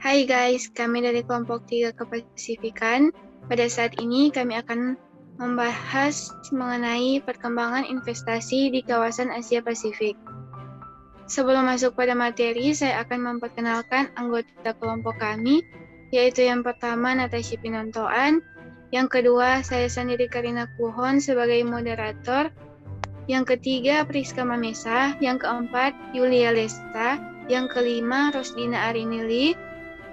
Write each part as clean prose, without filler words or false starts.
Hai guys, kami dari kelompok 3 Kepasifikan. Pada saat ini kami akan membahas mengenai perkembangan investasi di kawasan Asia Pasifik. Sebelum masuk pada materi, saya akan memperkenalkan anggota kelompok kami, yaitu yang pertama Natasha Pinontoan, yang kedua saya sendiri Karina Kuhon sebagai moderator, yang ketiga Priska Mamesa, yang keempat Yulia Lesta, yang kelima Rosdina Arinili,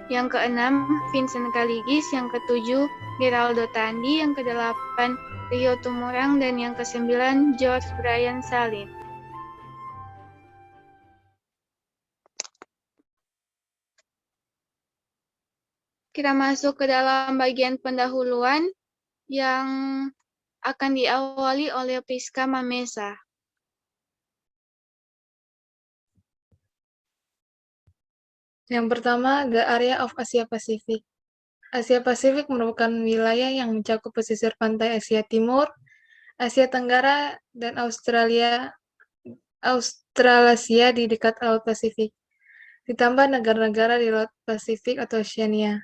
yang keenam Vincent Kaligis, yang ketujuh Geraldo Tandi, yang kedelapan Rio Tumurang, dan yang kesembilan George Brian Salim. Kita masuk ke dalam bagian pendahuluan yang akan diawali oleh Priska Mamesa. Yang pertama, the area of Asia Pacific. Asia Pasifik merupakan wilayah yang mencakup pesisir pantai Asia Timur, Asia Tenggara, dan Australasia di dekat Laut Pasifik, ditambah negara-negara di Laut Pasifik atau Oceania.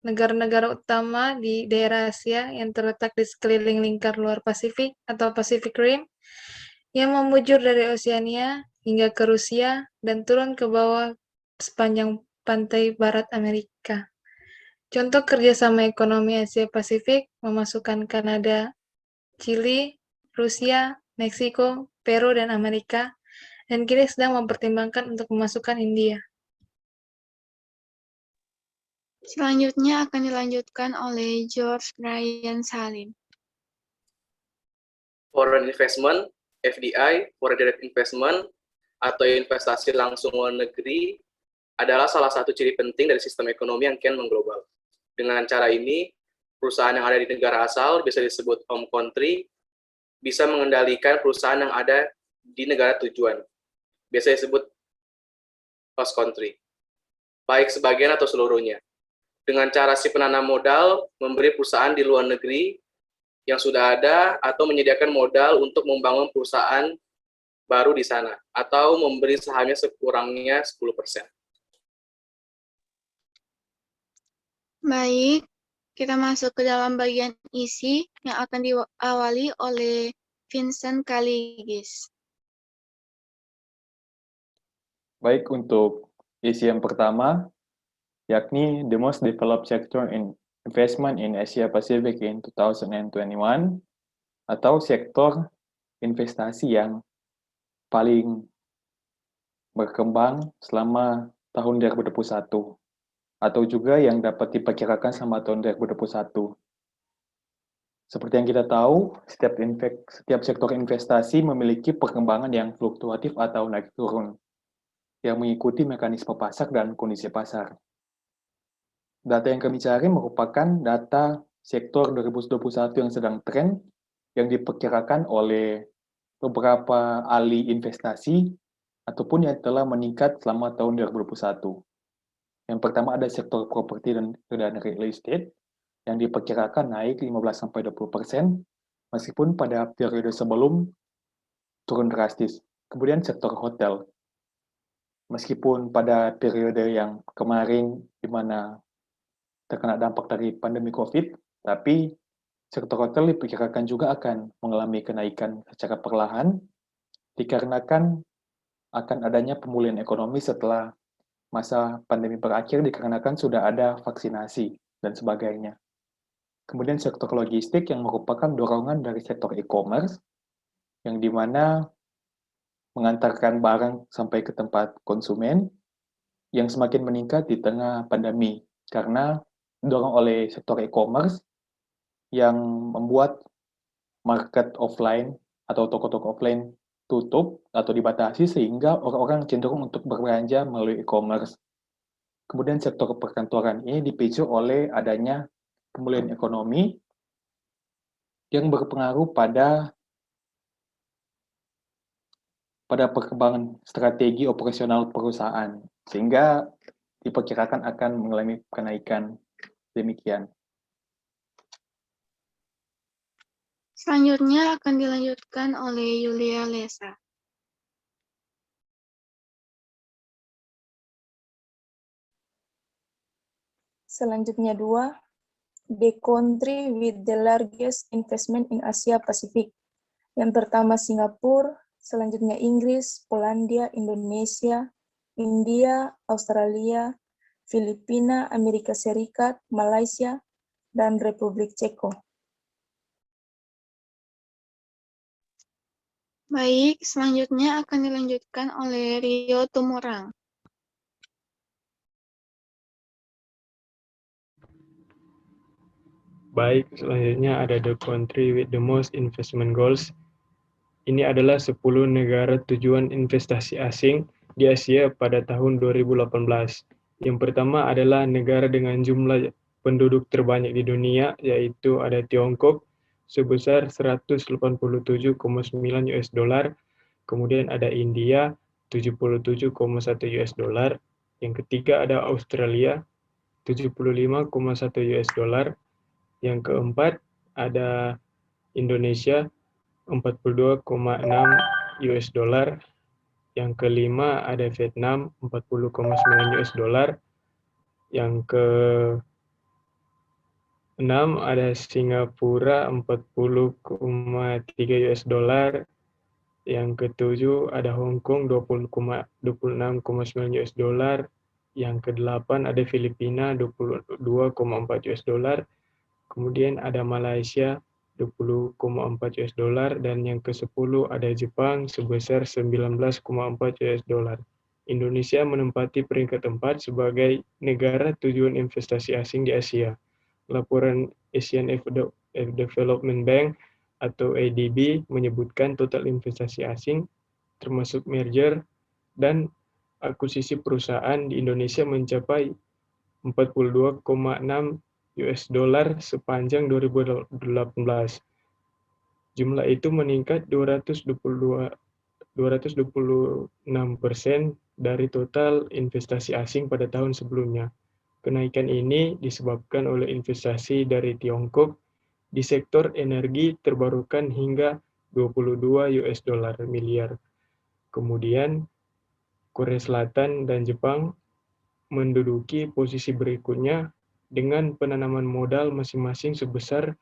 Negara-negara utama di daerah Asia yang terletak di sekeliling lingkar luar Pasifik atau Pacific Rim yang membujur dari Oceania hingga ke Rusia dan turun ke bawah sepanjang pantai barat Amerika. Contoh kerjasama ekonomi Asia Pasifik memasukkan Kanada, Chili, Rusia, Meksiko, Peru, dan Amerika, dan kini sedang mempertimbangkan untuk memasukkan India. Selanjutnya akan dilanjutkan oleh George Brian Salim. Foreign investment, FDI, foreign direct investment, atau investasi langsung luar negeri adalah salah satu ciri penting dari sistem ekonomi yang kian mengglobal. Dengan cara ini, perusahaan yang ada di negara asal bisa disebut home country, bisa mengendalikan perusahaan yang ada di negara tujuan, biasa disebut host country, baik sebagian atau seluruhnya. Dengan cara si penanam modal memberi perusahaan di luar negeri yang sudah ada atau menyediakan modal untuk membangun perusahaan baru di sana, atau memberi sahamnya sekurangnya 10%. Baik, kita masuk ke dalam bagian isi yang akan diawali oleh Vincent Kaligis. Baik, untuk isi yang pertama, yakni the most developed sector in investment in Asia Pacific in 2021, atau sektor investasi yang paling berkembang selama tahun 2021, atau juga yang dapat diperkirakan selama tahun 2021. Seperti yang kita tahu, setiap sektor investasi memiliki perkembangan yang fluktuatif atau naik turun, yang mengikuti mekanisme pasar dan kondisi pasar. Data yang kami cari merupakan data sektor 2021 yang sedang tren, yang diperkirakan oleh beberapa ahli investasi, ataupun yang telah meningkat selama tahun 2021. Yang pertama ada sektor properti dan real estate, yang diperkirakan naik 15-20%, meskipun pada periode sebelum turun drastis. Kemudian sektor hotel, meskipun pada periode yang kemarin di mana terkena dampak dari pandemi COVID, tapi sektor hotel diperkirakan juga akan mengalami kenaikan secara perlahan, dikarenakan akan adanya pemulihan ekonomi setelah masa pandemi berakhir, dikarenakan sudah ada vaksinasi dan sebagainya. Kemudian sektor logistik yang merupakan dorongan dari sektor e-commerce, yang dimana mengantarkan barang sampai ke tempat konsumen, yang semakin meningkat di tengah pandemi, karena didorong oleh sektor e-commerce yang membuat market offline atau toko-toko offline tutup atau dibatasi, sehingga orang-orang cenderung untuk berbelanja melalui e-commerce. Kemudian sektor perkantoran ini dipicu oleh adanya pemulihan ekonomi yang berpengaruh pada perkembangan strategi operasional perusahaan, sehingga diperkirakan akan mengalami kenaikan. Demikian. Selanjutnya akan dilanjutkan oleh Yulia Lesa. Selanjutnya 2, the country with the largest investment in Asia Pacific. Yang pertama Singapura, selanjutnya Inggris, Polandia, Indonesia, India, Australia, Filipina, Amerika Serikat, Malaysia, dan Republik Ceko. Baik, selanjutnya akan dilanjutkan oleh Rio Tumorang. Baik, selanjutnya ada the country with the most investment goals. Ini adalah 10 negara tujuan investasi asing di Asia pada tahun 2018. Yang pertama adalah negara dengan jumlah penduduk terbanyak di dunia, yaitu ada Tiongkok sebesar 187,9 US dollar. Kemudian ada India 77,1 US dollar. Yang ketiga ada Australia 75,1 US dollar. Yang keempat ada Indonesia 42,6 US dollar. Yang kelima ada Vietnam 40,9 US dollar. Yang keenam ada Singapura 40,3 US dollar. Yang ketujuh ada Hong Kong 26,9 US dollar. Yang kedelapan ada Filipina 22,4 US dollar. Kemudian ada Malaysia 20,4 US dollar dan yang ke-10 ada Jepang sebesar 19,4 US dollar. Indonesia menempati peringkat 4 sebagai negara tujuan investasi asing di Asia. Laporan Asian Development Bank atau ADB menyebutkan total investasi asing termasuk merger dan akuisisi perusahaan di Indonesia mencapai 42,6 US dollar sepanjang 2018. Jumlah itu meningkat 226% dari total investasi asing pada tahun sebelumnya. Kenaikan ini disebabkan oleh investasi dari Tiongkok di sektor energi terbarukan hingga 22 US dollar miliar. Kemudian Korea Selatan dan Jepang menduduki posisi berikutnya dengan penanaman modal masing-masing sebesar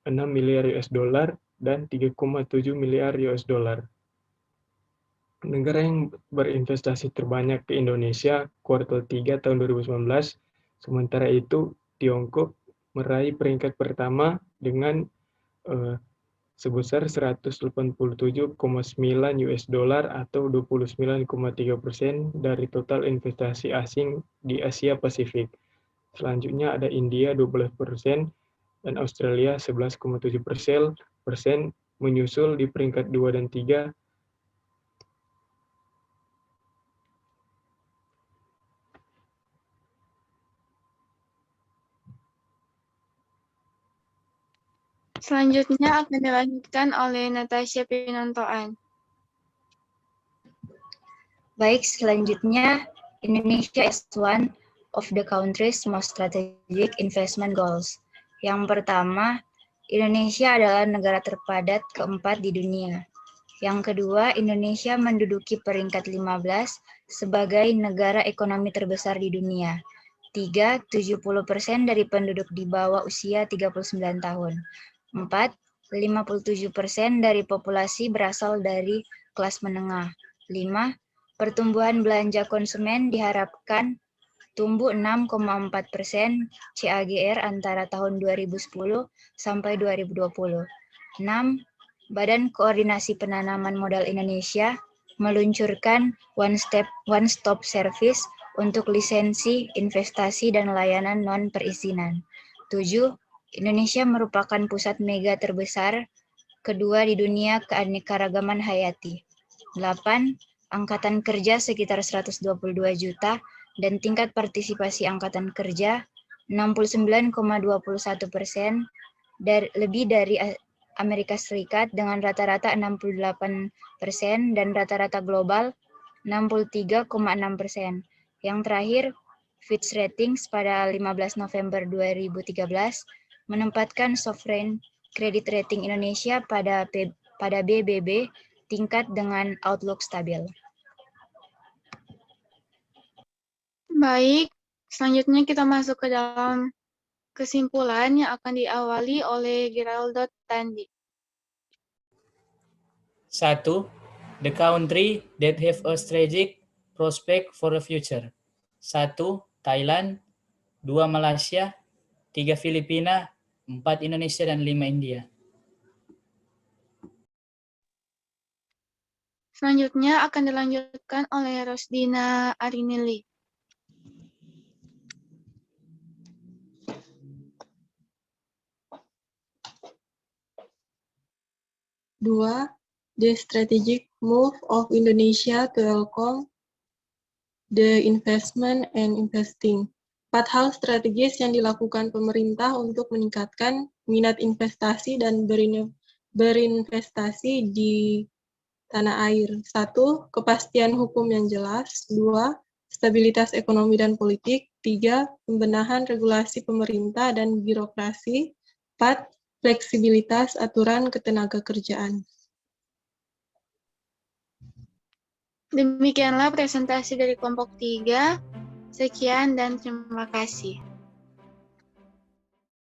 6 miliar US dollar dan 3,7 miliar US dollar. Negara yang berinvestasi terbanyak ke Indonesia kuartal 3 tahun 2019, sementara itu Tiongkok meraih peringkat pertama dengan sebesar 187,9 US dollar atau 29,3% dari total investasi asing di Asia Pasifik. Selanjutnya ada India 12% dan Australia 11,7% menyusul di peringkat 2 dan 3. Selanjutnya akan dilanjutkan oleh Natasha Pinontoan. Baik, selanjutnya Indonesia is one of the country's most strategic investment goals. Yang pertama, Indonesia adalah negara terpadat keempat di dunia. Yang kedua, Indonesia menduduki peringkat 15 sebagai negara ekonomi terbesar di dunia. 3, 70% dari penduduk di bawah usia 39 tahun. 4, 57% dari populasi berasal dari kelas menengah. 5, pertumbuhan belanja konsumen diharapkan tumbuh 6,4% CAGR antara tahun 2010 sampai 2020. 6. Badan Koordinasi Penanaman Modal Indonesia meluncurkan one-stop service untuk lisensi, investasi, dan layanan non-perizinan. 7. Indonesia merupakan pusat mega terbesar kedua di dunia keanekaragaman hayati. 8. Angkatan kerja sekitar 122 juta dan tingkat partisipasi angkatan kerja 69,21% lebih dari Amerika Serikat dengan rata-rata 68% dan rata-rata global 63,6%. Yang terakhir, Fitch Ratings pada 15 November 2013 menempatkan sovereign credit rating Indonesia pada BBB tingkat dengan outlook stabil. Baik, Selanjutnya kita masuk ke dalam kesimpulan yang akan diawali oleh Geraldo Tandi. 1. The country that have a strategic prospect for the future. 1. Thailand, 2. Malaysia, 3. Filipina, 4. Indonesia, dan 5. India. Selanjutnya akan dilanjutkan oleh Rosdina Arinili. 2. The strategic move of Indonesia to welcome the investment and investing. 4 hal strategis yang dilakukan pemerintah untuk meningkatkan minat investasi dan berinvestasi di tanah air. 1. Kepastian hukum yang jelas. 2. Stabilitas ekonomi dan politik. 3. Pembenahan regulasi pemerintah dan birokrasi. 4. Fleksibilitas aturan ketenagakerjaan. Demikianlah presentasi dari kelompok 3. Sekian dan terima kasih.